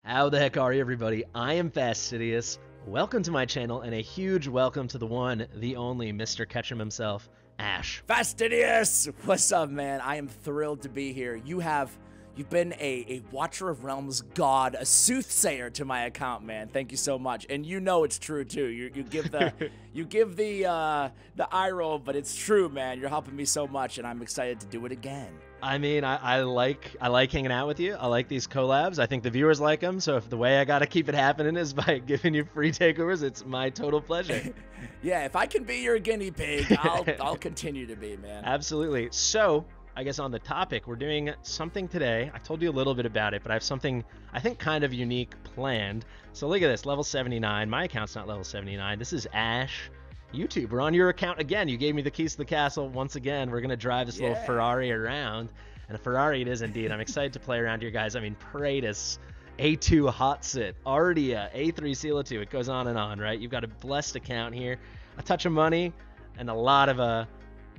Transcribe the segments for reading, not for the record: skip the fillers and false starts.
How the heck are you, everybody? I am Fastidious. Welcome to my channel, and a huge welcome to the one, the only Mr. Ketchum himself, Ash. Fastidious! What's up, man? I am thrilled to be here. You've been a Watcher of Realms god, a soothsayer to my account, man. Thank you so much. And you know it's true too. You give the eye roll, but it's true, man. You're helping me so much, and I'm excited to do it again. I mean, I like hanging out with you. I like these collabs. I think the viewers like them. So if the way I gotta keep it happening is by giving you free takeovers, it's my total pleasure. Yeah, if I can be your guinea pig, I'll continue to be, man. Absolutely. So I guess on the topic, we're doing something today. I told you a little bit about it, but I have something I think kind of unique planned. So look at this, level 79. My account's not level 79. This is Ash. YouTube, we're on your account again. You gave me the keys to the castle once again. We're gonna drive this little Ferrari around, and a Ferrari it is indeed. I'm excited to play around here, guys. I mean, Praetus, A2 Hot Sit, Ardia, A3 Seal2. It goes on and on, right? You've got a blessed account here, a touch of money, and a lot of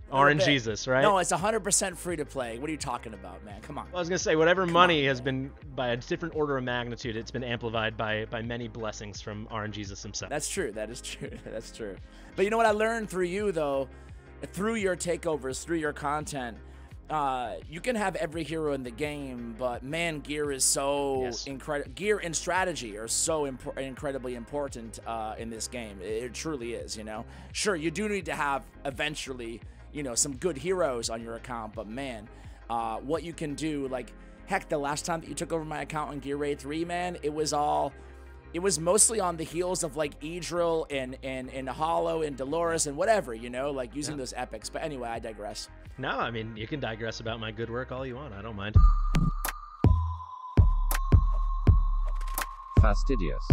Orange Jesus, right? No, it's 100% free to play. What are you talking about, man? Come on. Well, I was gonna say, whatever money has been, by a different order of magnitude, it's been amplified by many blessings from Orange Jesus himself. That's true. That is true. That's true. But you know what I learned through you, though, through your takeovers, through your content, you can have every hero in the game, but man, gear is so incredible. Gear and strategy are so incredibly important in this game. It truly is, you know. Sure, you do need to have eventually, you know, some good heroes on your account, but man, what you can do, like, heck, the last time that you took over my account on Gear Raid 3, man, it was mostly on the heels of, like, Idril and Hollow and Dolores and whatever, you know, like, using those epics. But anyway, I digress. No, I mean, you can digress about my good work all you want. I don't mind. Fastidious.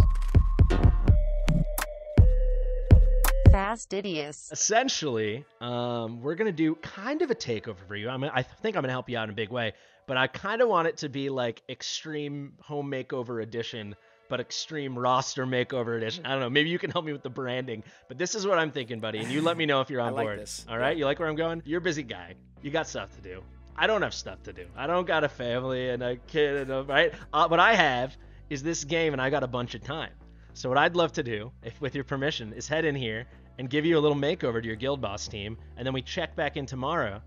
Fastidious. Essentially, we're gonna do kind of a takeover for you. I think I'm gonna help you out in a big way, but I kind of want it to be like Extreme Home Makeover Edition, but Extreme Roster Makeover Edition. I don't know. Maybe you can help me with the branding, but this is what I'm thinking, buddy. And you let me know if you're on board. This. All right? You like where I'm going? You're a busy guy. You got stuff to do. I don't have stuff to do. I don't got a family and a kid, and right? What I have is this game, and I got a bunch of time. So what I'd love to do, if with your permission, is head in here and give you a little makeover to your guild boss team, and then we check back in tomorrow,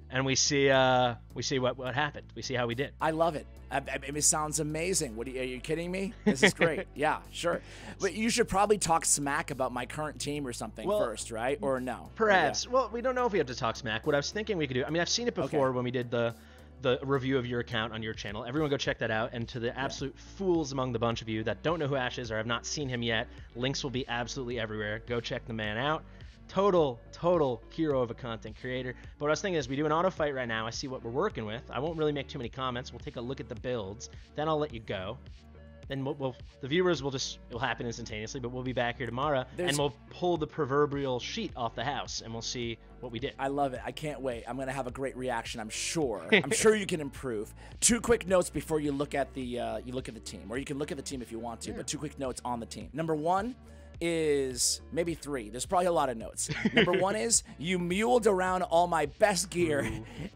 and we see what happened. We see how we did. I love it. It sounds amazing. Are you kidding me? This is great. Yeah, sure. But you should probably talk smack about my current team or something first, right? Or no? Perhaps. Yeah. Well, we don't know if we have to talk smack. What I was thinking we could do, I mean, I've seen it before when we did the review of your account on your channel. Everyone go check that out. And to the absolute fools among the bunch of you that don't know who Ash is or have not seen him yet, links will be absolutely everywhere. Go check the man out. Total hero of a content creator. But what I was thinking is, we do an auto fight right now. I see what we're working with. I won't really make too many comments. We'll take a look at the builds. Then I'll let you go. Then the viewers it'll happen instantaneously, but we'll be back here tomorrow, and we'll pull the proverbial sheet off the house, and we'll see what we did. I love it. I can't wait. I'm gonna have a great reaction, I'm sure. I'm sure you can improve. Two quick notes before you look at the team, or you can look at the team if you want to, but two quick notes on the team. Number one is, maybe three. There's probably a lot of notes. Number one is, you muled around all my best gear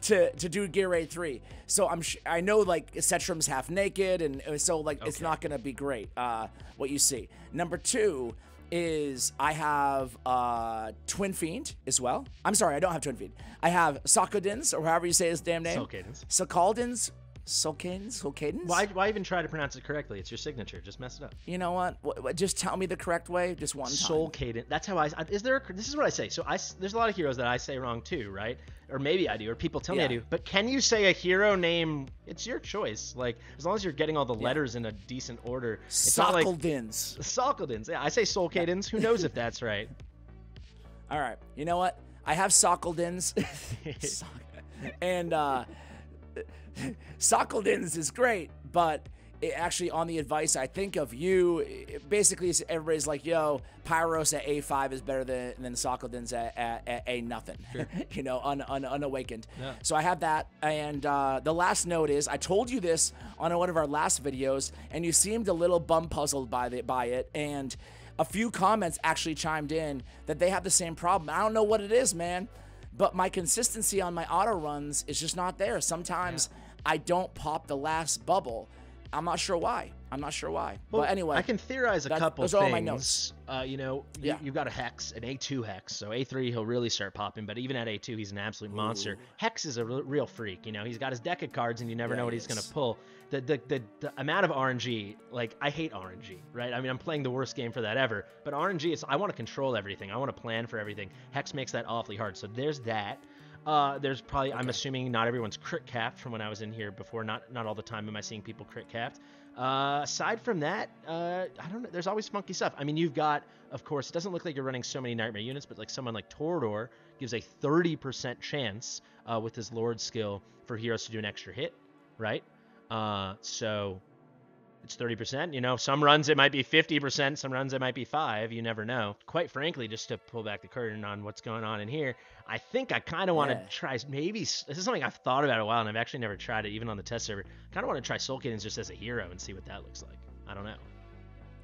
to do Gear Raid 3. So I know, like, Cetrum's half naked, and so, like, it's not gonna be great, what you see. Number two is, I have Twin Fiend as well. I'm sorry, I don't have Twin Fiend. I have Sokodins, or however you say his damn name. Sokaldins. Solcadins? Why even try to pronounce it correctly? It's your signature. Just mess it up. You know what? Just tell me the correct way, just one time. Solcadin. That's how this is what I say. So there's a lot of heroes that I say wrong too, right? Or maybe I do, or people tell me I do. But can you say a hero name? It's your choice. Like, as long as you're getting all the letters in a decent order. Solcadins. Solcadins. Yeah, I say Solcadins. Who knows if that's right? All right. You know what? I have Solcadins. And Sokoldins is great, but actually, on the advice I think of you, basically everybody's like, yo, Pyros at A5 is better than Sokoldins at A nothing. Sure. You know, unawakened. Yeah. So I have that, and the last note is, I told you this on one of our last videos, and you seemed a little bum puzzled by it, and a few comments actually chimed in that they have the same problem. I don't know what it is, man, but my consistency on my auto runs is just not there. Sometimes I don't pop the last bubble. I'm not sure why. I'm not sure why. Well, but anyway, I can theorize a couple those things. are all my notes. You know, you've got a Hex, an A2 Hex. So A3, he'll really start popping. But even at A2, he's an absolute monster. Hex is a real freak. You know, he's got his deck of cards, and you never know what he's going to pull. The amount of RNG, like, I hate RNG, right? I mean, I'm playing the worst game for that ever. But RNG, I want to control everything. I want to plan for everything. Hex makes that awfully hard. So there's that. There's probably, I'm assuming not everyone's crit capped from when I was in here before. Not all the time am I seeing people crit capped. Aside from that, I don't know. There's always funky stuff. I mean, you've got, of course, it doesn't look like you're running so many Nightmare units, but like someone like Torador gives a 30% chance with his Lord skill for heroes to do an extra hit, right? So it's 30%. You know, some runs it might be 50%, some runs it might be 5%. You never know. Quite frankly, just to pull back the curtain on what's going on in here, I think I kind of want to try, maybe, this is something I've thought about a while, and I've actually never tried it, even on the test server. Kind of want to try Soul Kittens just as a hero and see what that looks like. I don't know.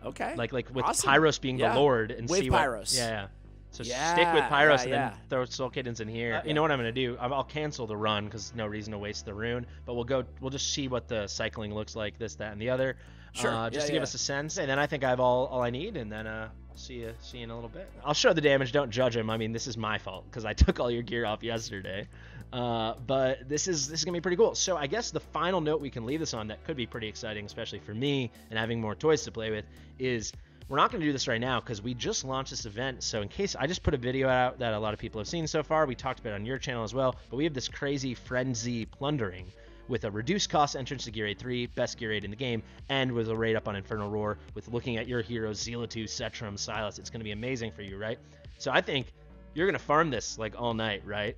Okay. Like with Pyros being the Lord and with see Pyros. what... Yeah. So stick with Pyros and then throw Soul Kittens in here. You know what I'm going to do? I'll cancel the run because no reason to waste the rune. But we'll just see what the cycling looks like, this, that, and the other. Sure. Just to give us a sense. And then I think I have all I need. And then see you in a little bit. I'll show the damage. Don't judge him. I mean, this is my fault because I took all your gear off yesterday. But this is going to be pretty cool. So I guess the final note we can leave this on that could be pretty exciting, especially for me and having more toys to play with, is we're not going to do this right now because we just launched this event. So in case, I just put a video out that a lot of people have seen so far. We talked about it on your channel as well. But we have this crazy frenzy plundering with a reduced cost entrance to Gear 8-3, best Gear 8 in the game, and with a raid up on Infernal Roar with looking at your heroes, Zealatu, Setram, Silas. It's going to be amazing for you, right? So I think you're going to farm this like all night, right?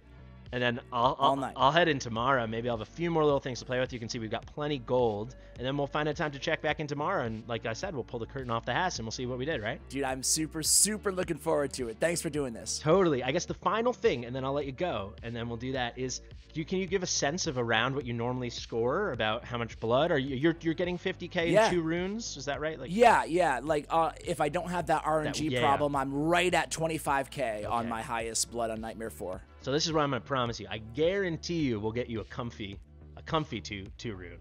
And then I'll head in tomorrow. Maybe I'll have a few more little things to play with. You can see we've got plenty gold. And then we'll find a time to check back in tomorrow. And like I said, we'll pull the curtain off the house and we'll see what we did, right? Dude, I'm super, super looking forward to it. Thanks for doing this. Totally. I guess the final thing, and then I'll let you go, and then we'll do that, is can you give a sense of around what you normally score, about how much blood? Are you're getting 50k in 2 runes? Is that right? Like Yeah. Like if I don't have that RNG problem, I'm right at 25k on my highest blood on Nightmare 4. So this is what I'm going to promise you. I guarantee you we'll get you a comfy 2 rune.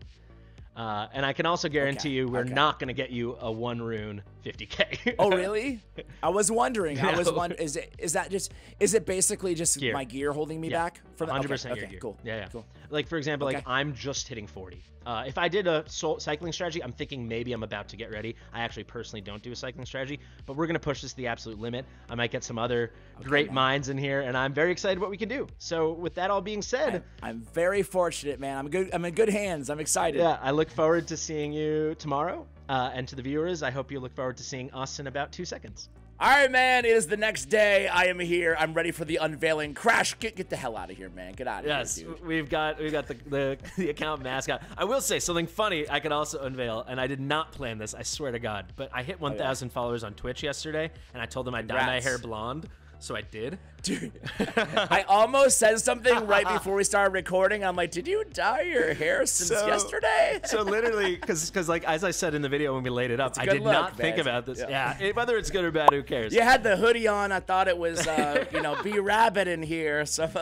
And I can also guarantee you we're not going to get you a 1 rune 50k. Oh really? I was wondering. Is it basically just my gear holding me back for that? 100% your gear. Cool. Yeah. Cool. Like for example, like I'm just hitting 40. If I did a cycling strategy, I'm thinking maybe I'm about to get ready. I actually personally don't do a cycling strategy, but we're gonna push this to the absolute limit. I might get some other great minds in here, and I'm very excited what we can do. So with that all being said, I'm very fortunate, man. I'm in good hands. I'm excited. Yeah, I look forward to seeing you tomorrow. And to the viewers, I hope you look forward to seeing us in about 2 seconds. All right, man. It is the next day. I am here. I'm ready for the unveiling. Crash, get the hell out of here, man. Get out of here, dude. Yes, we've got the account mascot. I will say something funny I could also unveil, and I did not plan this, I swear to God, but I hit 1,000 followers on Twitch yesterday, and I told them I'd dye my hair blonde. So I did. Dude, I almost said something right before we started recording. I'm like, did you dye your hair since yesterday? So literally, because like, as I said in the video when we laid it up, I did not think about this. Yeah, whether it's good or bad, who cares? You had the hoodie on. I thought it was, B-Rabbit in here. Some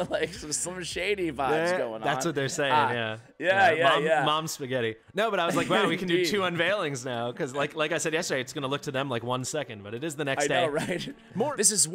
shady vibes going on. That's what they're saying, yeah. Mom spaghetti. No, but I was like, wow, we can do 2 unveilings now. Because like I said yesterday, it's going to look to them like 1 second, but it is the next day. I know, right? This is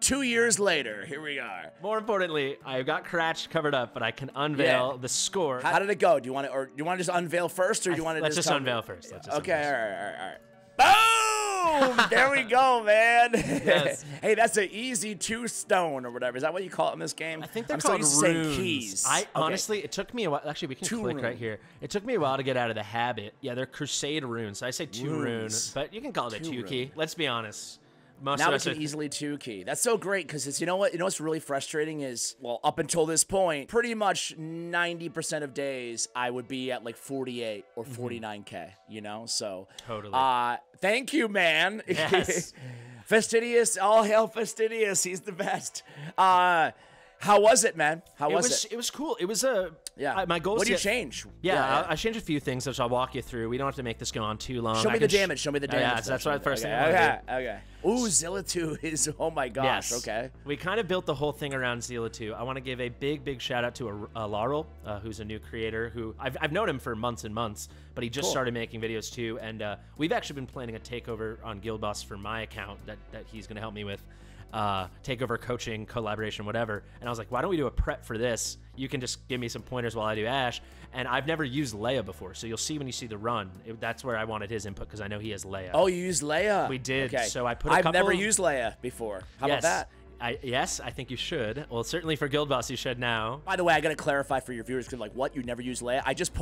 2 years later. Here we are. More importantly, I've got Cratch covered up, but I can unveil the score. How did it go? Do you want to just unveil first, or do you want to let's just unveil first? Okay, all right. Boom! There we go, man. Yes. Hey, that's an easy 2 stone or whatever. Is that what you call it in this game? I think they're called runes. Keys. Honestly, it took me a while. Actually, we can click right here. It took me a while to get out of the habit. Yeah, they're Crusade runes. So I say 2 runes, but you can call it a 2 key. Let's be honest. Now we can easily 2 key. That's so great because it's, you know what's really frustrating is, well, up until this point, pretty much 90% of days I would be at like 48 or 49k, so totally. Thank you, man. Yes. Fastidious, all hail Fastidious. He's the best. How was it, man? How was it? It was cool. It was a my goal. What did you change? Yeah, I changed a few things, which I'll walk you through. We don't have to make this go on too long. Show me the damage. Show me the damage. Yeah, that's what the first thing. Okay. Ooh, Zilla 2 is. Oh my gosh. Yes. Okay. We kind of built the whole thing around Zilla 2. I want to give a big shout out to Laurel, who's a new creator who I've known him for months and months, but he just started making videos too. And we've actually been planning a takeover on Guild Boss for my account that he's going to help me with. Takeover coaching, collaboration, whatever. And I was like, why don't we do a prep for this? You can just give me some pointers while I do Ash. And I've never used Leia before, so you'll see when you see the run. That's where I wanted his input because I know he has Leia. Oh, you used Leia? We did. Okay. So I put a couple. I've never used Leia before. How about that? Yes, I think you should. Well, certainly for Guild Boss, you should now. By the way, I gotta clarify for your viewers, because like, what? You never use Leia? I just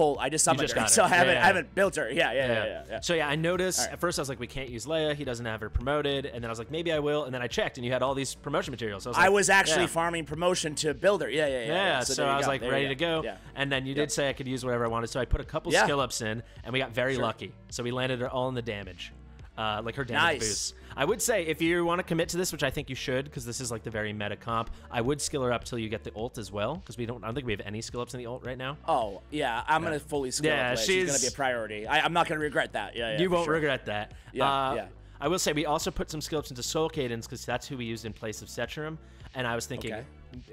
summoned her, so I haven't built her. Yeah. So yeah, I noticed at first I was like, we can't use Leia. He doesn't have her promoted, and then I was like, maybe I will. And then I checked, and you had all these promotion materials. So I was actually farming promotion to build her. Yeah. So I was like ready to go. Yeah. And then you did say I could use whatever I wanted, so I put a couple skill ups in, and we got very lucky. So we landed her all in the damage. Like her damage boost. I would say if you want to commit to this, which I think you should, because this is like the very meta comp, I would skill her up till you get the ult as well, because I don't think we have any skill ups in the ult right now. Oh yeah, I'm gonna fully skill up. She's gonna be a priority. I'm not gonna regret that. Yeah. You won't regret that. Yeah. I will say we also put some skill ups into Soul Cadence because that's who we used in place of Setrum, and I was thinking,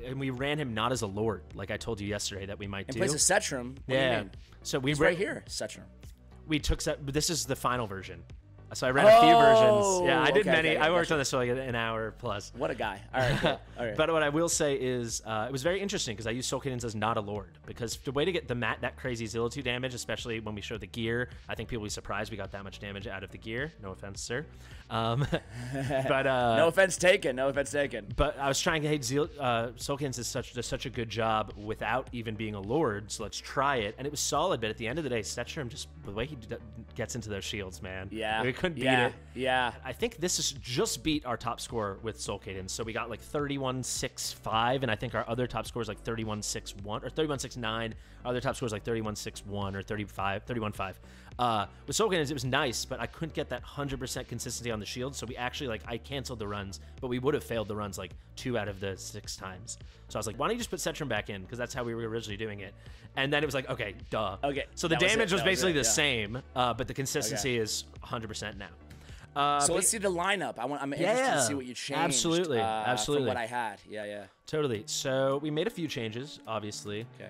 and we ran him not as a Lord, like I told you yesterday that we might do. In place of Setrum. What do you mean? So we right here, Setrum. We took this is the final version. So I ran a few versions. Yeah, I did many. I worked on this for like an hour plus. What a guy. All right, cool. All right. But what I will say is it was very interesting because I used Soul Cadence as not a Lord. Because the way to get that crazy Zilla 2 damage, especially when we show the gear, I think people will be surprised we got that much damage out of the gear. No offense, sir. But no offense taken. No offense taken. But I was trying to hate Soul Cadence does such a good job without even being a Lord. So let's try it. And it was solid. But at the end of the day, Setrum, just the way he gets into those shields, man. Yeah. We couldn't beat it. Yeah. I think this is just beat our top score with Soul Cadence. So we got like 31.65, and I think our other top score is like 31.61 or 31.69. Our other top score is like 31.61 or 31.5. With Soul Cadence, it was nice, but I couldn't get that 100% consistency on the shield. So we actually I canceled the runs, but we would have failed the runs like 2 out of the 6 times. So I was like, why don't you just put Setrum back in? Because that's how we were originally doing it. And then it was like, okay, duh. Okay. So the damage was basically the same, but the consistency is 100% now. So let's see the lineup. I'm interested to see what you changed. Absolutely. From what I had. Yeah. Totally. So we made a few changes, obviously. Okay.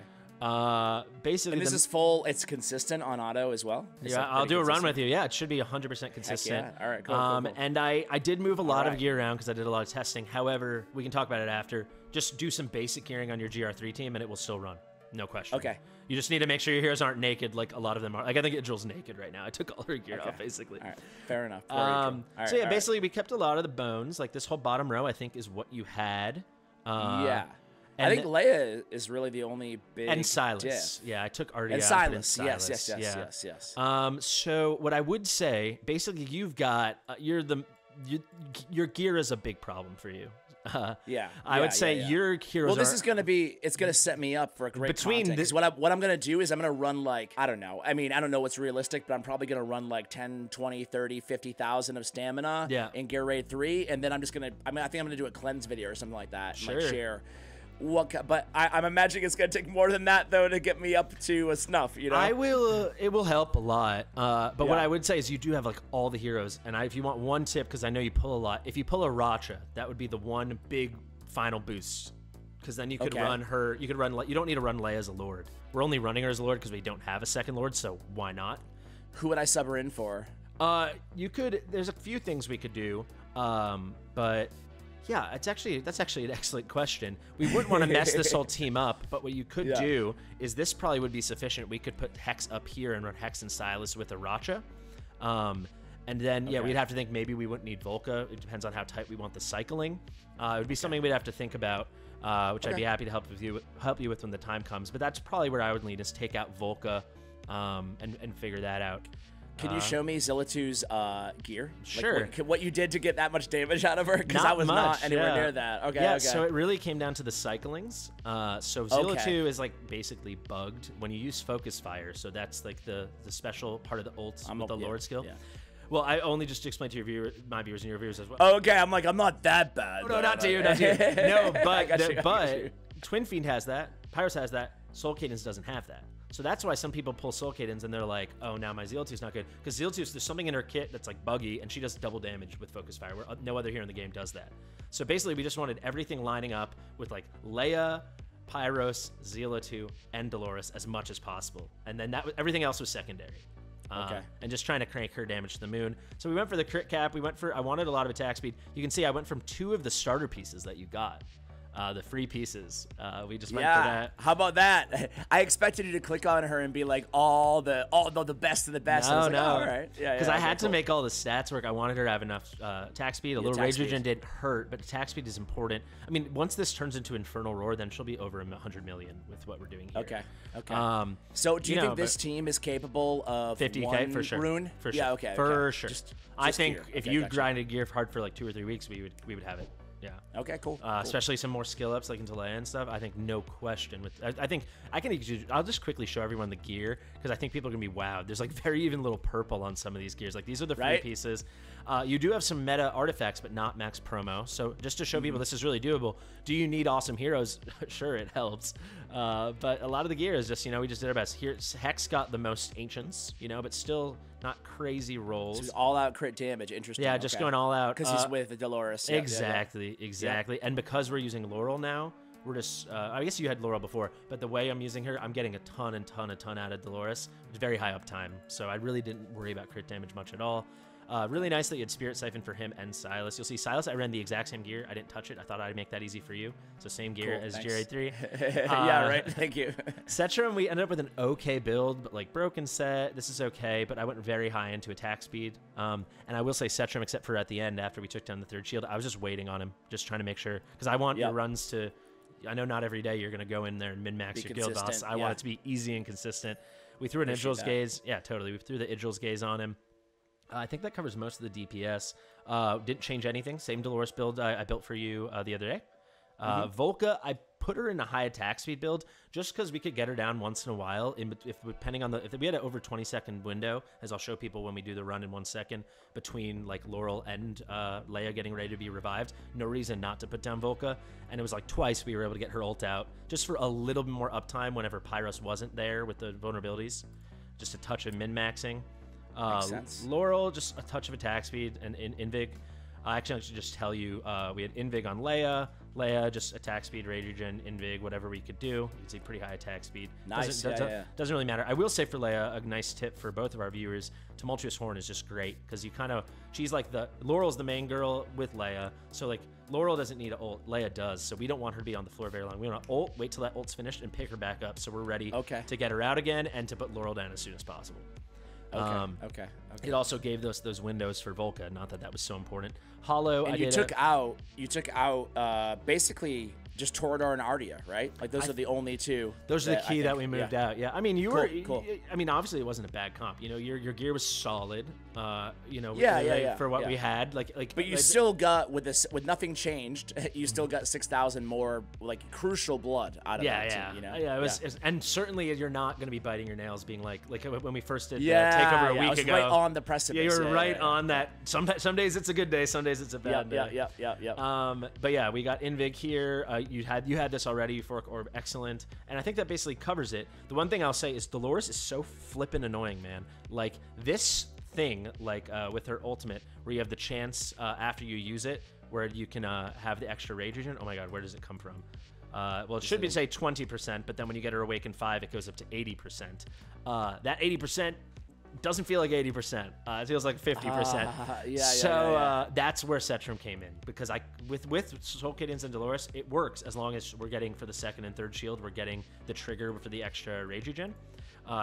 Basically, and this is full. It's consistent on auto as well. I'll do a run with you. Yeah, it should be 100% consistent. Heck yeah. All right. Cool. And I did move a lot of gear around because I did a lot of testing. However, we can talk about it after. Just do some basic gearing on your GR3 team, and it will still run. No question. Okay. You just need to make sure your heroes aren't naked like a lot of them are. Like I think Idril's naked right now. I took all her gear off basically. All right. Fair enough. So yeah, basically we kept a lot of the bones. Like this whole bottom row, I think, is what you had. Yeah. I think Leia is really the only big and Silas. Diff. Yeah, I took Artie and out. Silas. And Silas. Yes. So what I would say, basically, you've got your gear is a big problem for you. I would say your heroes. Well, this is gonna be. It's gonna set me up for a great content. Because what I'm gonna do is I'm gonna run like I don't know. I mean I don't know what's realistic, but I'm probably gonna run like 10, 20, 30, 50,000 of stamina. In Gear Raid 3, and then I'm just gonna. I think I'm gonna do a cleanse video or something like that. Sure. Like share. But I'm imagining it's gonna take more than that though to get me up to a snuff. You know. It will help a lot. But what I would say is you do have like all the heroes, and if you want one tip, because I know you pull a lot. If you pull a Racha, that would be the one big final boost. Because then you could run her. You could run. You don't need to run Leia as a Lord. We're only running her as a Lord because we don't have a second Lord. So why not? Who would I sub her in for? You could. There's a few things we could do. But. Yeah, that's actually an excellent question. We wouldn't want to mess this whole team up, but what you could do is this probably would be sufficient. We could put Hex up here and run Hex and Silas with a Racha. And then, we'd have to think maybe we wouldn't need Volca. It depends on how tight we want the cycling. It would be something we'd have to think about, which I'd be happy to help you with when the time comes. But that's probably where I would lean is take out Volca and figure that out. Can you show me Zilla 2's gear? Sure. Like what you did to get that much damage out of her? Because I was not anywhere near that. Okay. So it really came down to the cyclings. So Zilla 2 is like basically bugged when you use Focus Fire. So that's like the special part of the ult with the Lord skill. Yeah. Well, I only just explained to my viewers and your viewers as well. Okay, I'm not that bad. No, not to you. No, but Twin Fiend has that. Pyros has that. Soul Cadence doesn't have that. So that's why some people pull Soul Cadence and they're like, oh, now my Zeal-2's not good. Because Zeal-2, there's something in her kit that's like buggy, and she does double damage with Focus Fire, where no other hero in the game does that. So basically, we just wanted everything lining up with like Leia, Pyros, Zeal-2, and Dolores as much as possible. And then everything else was secondary. Okay. And just trying to crank her damage to the moon. So we went for the crit cap. I wanted a lot of attack speed. You can see I went from 2 of the starter pieces that you got. The free pieces. We just went for that. How about that? I expected you to click on her and be like all the best of the best. No, I was like, no. oh, all right. Yeah, because I had to make all the stats work. I wanted her to have enough attack speed. A little rage regen didn't hurt, but attack speed is important. I mean, once this turns into Infernal Roar, then she'll be over 100 million with what we're doing here. Okay. Okay. So do you think this team is capable of 50K one for sure? rune? For sure. Yeah. Okay. For sure. I think gear. if you grinded gear hard for like 2 or 3 weeks, we would have it. Yeah. Okay, cool. Especially some more skill ups like into Leia and stuff. I think no question. I think I'll just quickly show everyone the gear because I think people are gonna be wowed. There's like very even little purple on some of these gears. Like these are the free pieces. You do have some meta artifacts, but not max promo. So just to show people this is really doable. Do you need awesome heroes? Sure, it helps. But a lot of the gear is just, we just did our best. Here, Hex got the most ancients, but still not crazy rolls. So he's all out crit damage. Interesting. Yeah, just going all out. Because he's with Dolores. Exactly. And because we're using Laurel now, we're just, I guess you had Laurel before, but the way I'm using her, I'm getting a ton out of Dolores. It's very high uptime. So I really didn't worry about crit damage much at all. Really nice that you had Spirit Siphon for him and Silas. You'll see Silas, I ran the exact same gear. I didn't touch it. I thought I'd make that easy for you. So same gear as Jared 3. Yeah, right. Thank you. Setram, we ended up with an okay build, but like broken set. This is okay, but I went very high into attack speed. And I will say Setram, except for at the end after we took down the 3rd shield, I was just waiting on him, just trying to make sure. Because I want your runs to... I know not every day you're going to go in there and min-max your guild boss. I want it to be easy and consistent. We threw an Idril's Gaze. Yeah, totally. We threw the Idril's Gaze on him. I think that covers most of the DPS. Didn't change anything. Same Dolores build I built for you the other day. Volca, I put her in a high attack speed build just because we could get her down once in a while. Depending on if we had an over 20-second window, as I'll show people when we do the run in 1 second, between like Laurel and Leia getting ready to be revived, no reason not to put down Volca. And it was like twice we were able to get her ult out just for a little bit more uptime whenever Pyros wasn't there with the vulnerabilities. Just a touch of min-maxing. Laurel, just a touch of attack speed, and Invig. Actually, I should just tell you, we had Invig on Leia. Leia, just attack speed, rage regen, Invig, whatever we could do. You can see pretty high attack speed. Nice. Doesn't really matter. I will say for Leia, a nice tip for both of our viewers, Tumultuous Horn is just great because you she's like Laurel's the main girl with Leia. So like Laurel doesn't need an ult, Leia does. So we don't want her to be on the floor very long. We want to ult, wait till that ult's finished, and pick her back up so we're ready to get her out again and to put Laurel down as soon as possible. Okay. It also gave those windows for Volca. Not that was so important. Hollow. And you took out basically just Torador and Ardia, right? Like those are the only two. Those are the key that we moved out. Yeah. I mean, you were. Cool. I mean, obviously it wasn't a bad comp. Your gear was solid. For what we had. But you still got with nothing changed. You still got 6,000 more like crucial blood out of that team. It was, and certainly you're not going to be biting your nails, being like when we first did Takeover a week ago. Right on the precipice. Yeah, you were right on that. Some days it's a good day. Some days it's a bad day. Yeah. But yeah, we got Invig here. You had this already, Euphoric Orb, excellent, and I think that basically covers it. The one thing I'll say is Dolores is so flippin' annoying, man. Like this thing, with her ultimate, where you have the chance after you use it, where you can have the extra rage regen. Oh my god, where does it come from? Well, it should be say 20%, but then when you get her Awaken 5, it goes up to 80%. That 80% doesn't feel like 80%. It feels like 50%. That's where Setram came in, because with Soul Cadence and Dolores, it works as long as we're getting for the 2nd and 3rd shield, we're getting the trigger for the extra rage regen.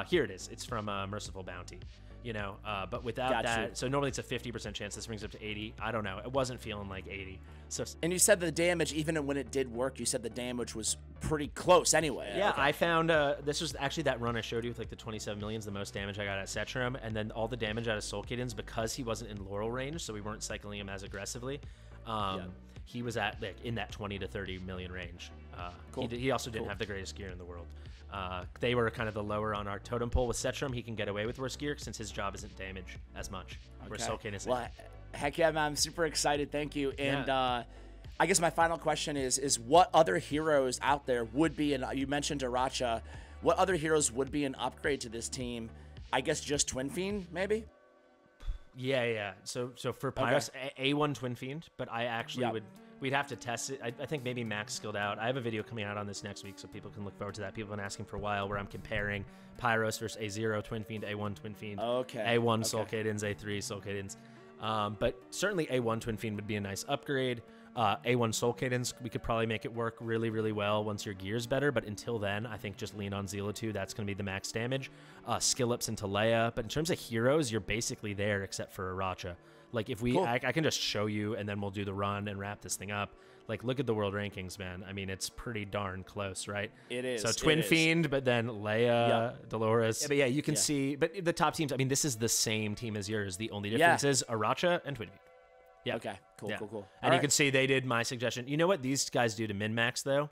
Here it is. It's from Merciful Bounty. But without that, so normally it's a 50% chance. This brings up to 80. I don't know. It wasn't feeling like 80. So, and you said the damage, even when it did work, you said the damage was pretty close anyway. Yeah, I found this was actually that run I showed you with like the 27 millions, the most damage I got at Setram, and then all the damage out of Soul Cadence, because he wasn't in Laurel range, so we weren't cycling him as aggressively. He was at in that 20 to 30 million range. Cool. He also didn't have the greatest gear in the world. They were kind of the lower on our totem pole. With Setram, he can get away with worse gear since his job isn't damage as much. Where Soul Cadence heck yeah, man. I'm super excited. Thank you. And I guess my final question is what other heroes out there would be, and you mentioned Aracha, what other heroes would be an upgrade to this team? I guess just Twin Fiend, maybe? Yeah. So for Pyros, A1 Twin Fiend, but I actually we'd have to test it. I think maybe Max skilled out. I have a video coming out on this next week, so people can look forward to that. People have been asking for a while where I'm comparing Pyros versus A0 Twin Fiend, A1 Twin Fiend, A1 Soul Cadence, A3 Soul Cadence. But certainly A1 Twin Fiend would be a nice upgrade. A1 Soul Cadence, we could probably make it work really, really well once your gear's better, but until then, I think just lean on Zila 2. That's going to be the max damage. Skill ups into Leia, but in terms of heroes, you're basically there except for Aracha. Like, if we, I can just show you, and then we'll do the run and wrap this thing up. Like, look at the world rankings, man. I mean, it's pretty darn close, right? It is. So Twin Fiend, but then Leia, Dolores. Yeah, but yeah, you can see, but the top teams, I mean, this is the same team as yours. The only difference is Aracha and Twin Fiend. Yeah. Okay. Cool. And you can see they did my suggestion. You know what these guys do to min-max, though?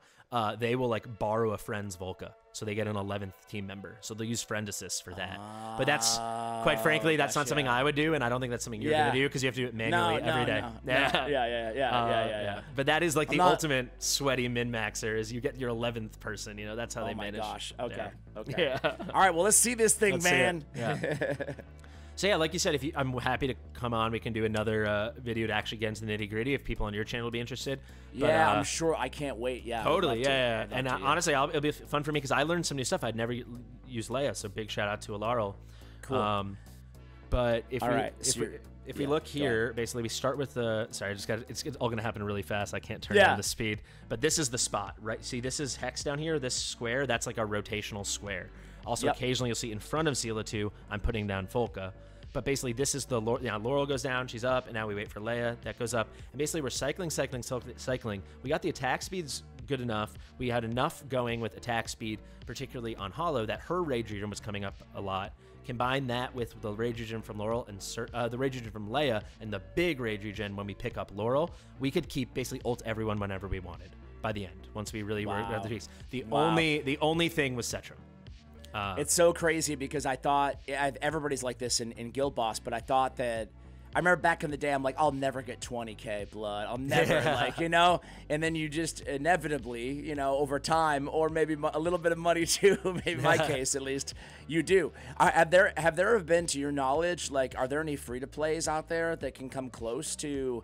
They will, like, borrow a friend's Volca. So they get an 11th team member. So they'll use friend assist for that. But that's, quite frankly, that's not something I would do. And I don't think that's something you're going to do because you have to do it manually every day. Yeah. But that is, like, the ultimate sweaty min-maxer is you get your 11th person. You know, that's how they manage. Oh, my gosh. Okay. Yeah. All right, well, let's see this thing, man. So yeah, like you said, I'm happy to come on. We can do another video to actually get into the nitty gritty if people on your channel will be interested. Yeah, I'm sure. I can't wait. Yeah, totally. Yeah. And honestly, it'll be fun for me because I learned some new stuff. I'd never used Leia, so big shout out to Alarl. Cool. But if we look here, basically we start with the. Sorry, it's all gonna happen really fast. I can't turn down the speed. But this is the spot, right? See, this is hex down here. This square, that's like our rotational square. Also, occasionally you'll see in front of Zila 2, I'm putting down Volca. But basically, this is the Laurel goes down, she's up, and now we wait for Leia. That goes up, and basically we're cycling. We got the attack speeds good enough. We had enough going with attack speed, particularly on Hollow, that her rage regen was coming up a lot. Combine that with the rage regen from Laurel and the rage regen from Leia, and the big rage regen when we pick up Laurel, we could keep basically ult everyone whenever we wanted by the end. Once we really were at the piece. The only thing was Setram. It's so crazy because I thought everybody's like this in Guild Boss, but I thought that I remember back in the day, I'm like, I'll never get 20k blood. I'll never and then you just inevitably, over time, or maybe a little bit of money too, maybe my case at least, you do. Have there been, to your knowledge, like, are there any free to plays out there that can come close to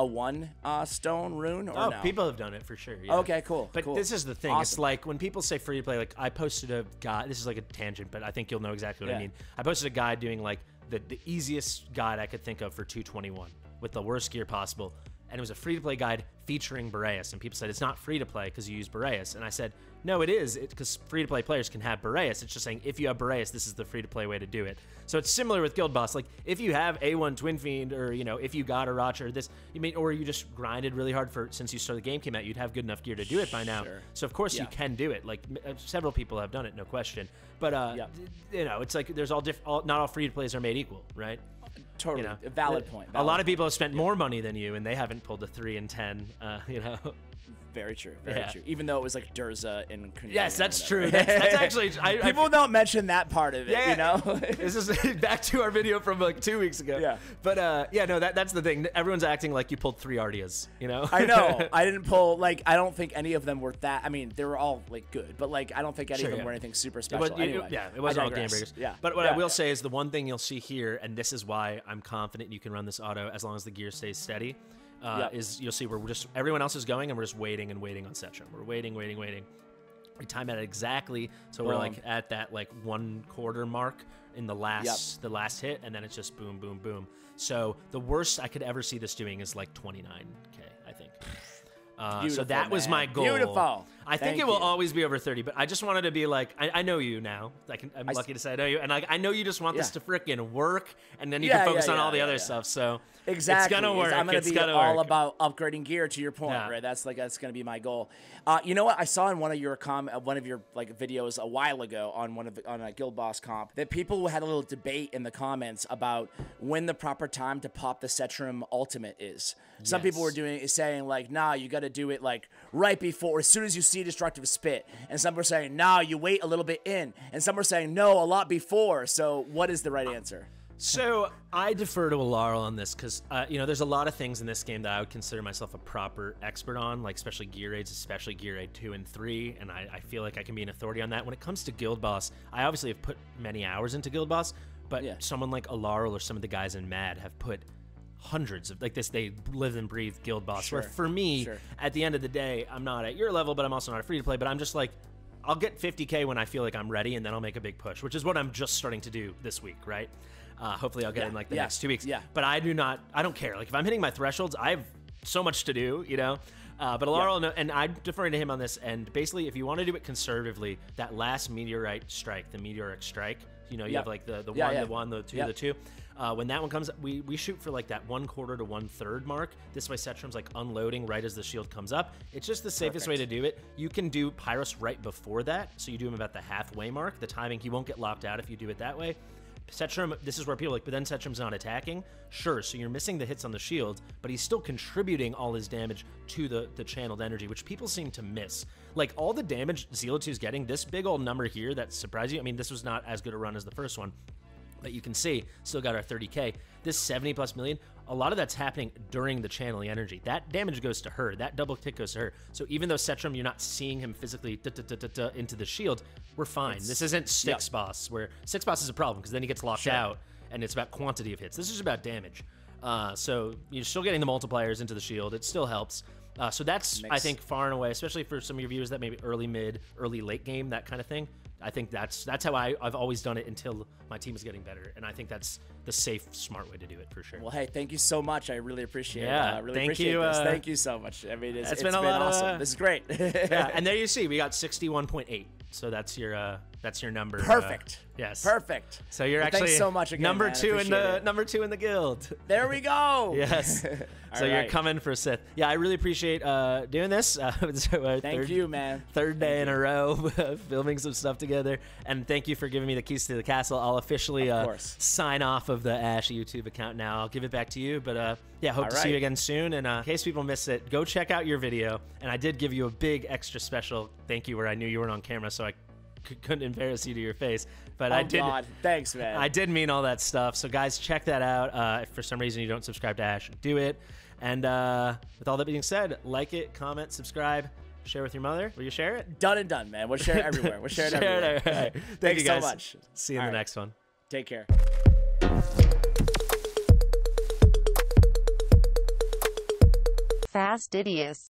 a one stone rune? Or no? People have done it for sure. Yeah. Okay, cool. But this is the thing. Awesome. It's like when people say free to play, like I posted a guide. This is like a tangent, but I think you'll know exactly what I mean. I posted a guide doing like the easiest guide I could think of for 221 with the worst gear possible. And it was a free to play guide featuring Boreas. And people said it's not free to play because you use Boreas. And I said, no, it is, because free to play players can have Boreas. It's just saying if you have Boreas, this is the free to play way to do it. So it's similar with Guild Boss. Like if you have A1 Twin Fiend, or if you got Aracha or this, or you just grinded really hard since you started the game came out, you'd have good enough gear to do it by now. So of course you can do it. Like several people have done it, no question. But it's like there's not all free to plays are made equal, right? Totally, a valid point. A lot of people have spent more money than you, and they haven't pulled a 3 and 10. Very true. Very true. Even though it was like Durza and Kunio. Yes, that's true. That's actually people don't mention that part of it. This is back to our video from like 2 weeks ago. Yeah. But that's the thing. Everyone's acting like you pulled 3 Ardias. I know. I didn't pull I don't think any of them were that. I mean, they were all like good, but like I don't think any of them were anything super special. It wasn't all game breakers. Yeah. But what I will say is the one thing you'll see here, and this is why I'm confident you can run this auto as long as the gear stays steady. Is you'll see everyone else is going and we're just waiting and waiting on Setram. We're waiting. We time it exactly so we're like at that like 1/4 mark in the last hit, and then it's just boom, boom, boom. So the worst I could ever see this doing is like 29k, I think. So that was my goal. Beautiful. I think it will always be over 30, but I just wanted to be like, I know you now. I'm lucky to say I know you, and like I know you just want this to frickin' work, and then you can focus on all the other stuff. So exactly, it's gonna work. I'm gonna be all about upgrading gear. To your point, right? That's gonna be my goal. You know what? I saw in one of your like videos a while ago on a Guild Boss comp that people had a little debate in the comments about when the proper time to pop the Setram ultimate is. Some people were saying like, nah, you got to do it like right before, as soon as you see destructive spit, and some were saying, nah, you wait a little bit in, and some were saying no, a lot before. So what is the right answer? So I defer to Alarl on this because, you know, there's a lot of things in this game that I would consider myself a proper expert on, like especially gear raids, especially gear raid 2 and 3, and I feel like I can be an authority on that. When it comes to Guild Boss, I obviously have put many hours into Guild Boss, but someone like Alarl or some of the guys in Mad have put hundreds of, like this, they live and breathe Guild Boss, where for me, at the end of the day, I'm not at your level, but I'm also not a free-to-play, but I'm just like, I'll get 50K when I feel like I'm ready, and then I'll make a big push, which is what I'm just starting to do this week, right? Hopefully I'll get in like the next 2 weeks. But I don't care. Like if I'm hitting my thresholds, I have so much to do, you know? But Alarl, and I'm deferring to him on this, and basically if you want to do it conservatively, that last meteorite strike, the meteoric strike, you know, you have like the 1, the 2, the 2. When that one comes, we shoot for like that 1/4 to 1/3 mark. This way Cetrum's like unloading right as the shield comes up. It's just the safest way to do it. You can do Pyros right before that, so you do him about the halfway mark. The timing, he won't get locked out if you do it that way. Setrum, this is where people are like, but then Setrum's not attacking. Sure, so you're missing the hits on the shield, but he's still contributing all his damage to the channeled energy, which people seem to miss. Like, all the damage Zealot2's getting, this big old number here that surprised you, I mean, this was not as good a run as the first one, but you can see, still got our 30K. This 70+ million, a lot of that's happening during the channeling energy. That damage goes to her. That double tick goes to her. So even though Setrum, you're not seeing him physically into the shield, we're fine. This isn't Six Boss, where Six Boss is a problem because then he gets locked out, and it's about quantity of hits. This is about damage. So you're still getting the multipliers into the shield. It still helps. So that's, I think, far and away, especially for some of your viewers that maybe early, mid, early, late game, that kind of thing. I think that's how I've always done it until my team is getting better, and I think that's the safe, smart way to do it for sure. Well, hey, thank you so much. I really appreciate it. Really appreciate this. Thank you so much. I mean, it's been awesome. This is great. Yeah, and there you see, we got 61.8. So that's your number. Perfect. Yes. Perfect. So you're actually thanks so much again, number 2 in the guild. There we go. Yes. So you're coming for Sith. Yeah, I really appreciate doing this. Thank you, man. Third day in a row filming some stuff together, and thank you for giving me the keys to the castle. I'll officially sign off of the Ash YouTube account now. I'll give it back to you, but yeah, hope to see you again soon. And in case people miss it, go check out your video. And I did give you a big extra special thank you where I knew you weren't on camera, so I couldn't embarrass you to your face, but I did. God. Thanks, man. I did mean all that stuff. So guys, check that out. If for some reason you don't subscribe to Ash, do it. And with all that being said, like it, comment, subscribe, share with your mother. Will you share it? Done and done, man. We'll share it everywhere. We'll share it everywhere. Right. Thank you guys so much. See you in the next one. Take care. Fastidious.